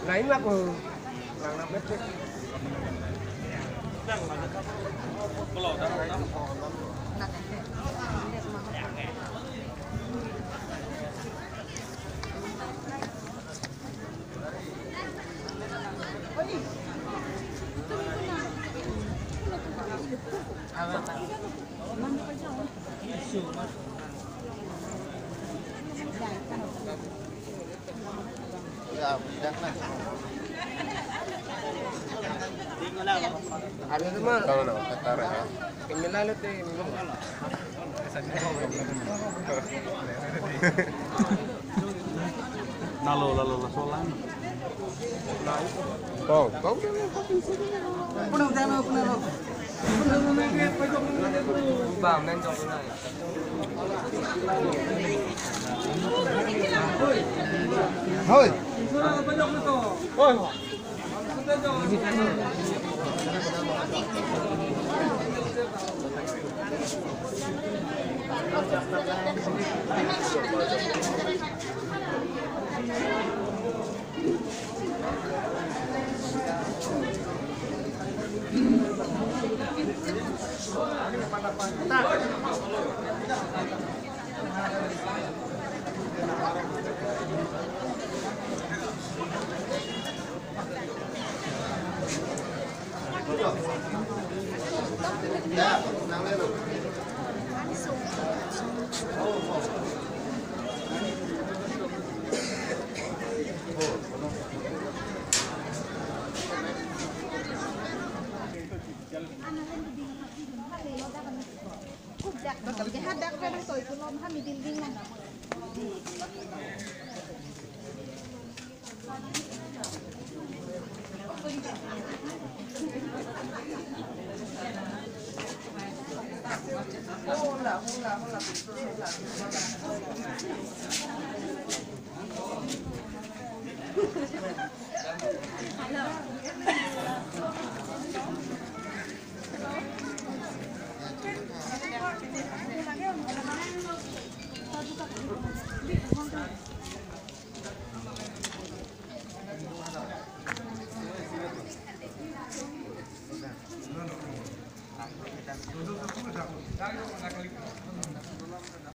Lấy mắc rồi. Làm nó biết chứ. Ada semua. Kalau nak kata ya. Kemila lete. Lalu solan. Kau. Bang, main jom tu naik. Hoi. Hoi. Cái hát đã quen rồi cứ lom hát mình đi ngang.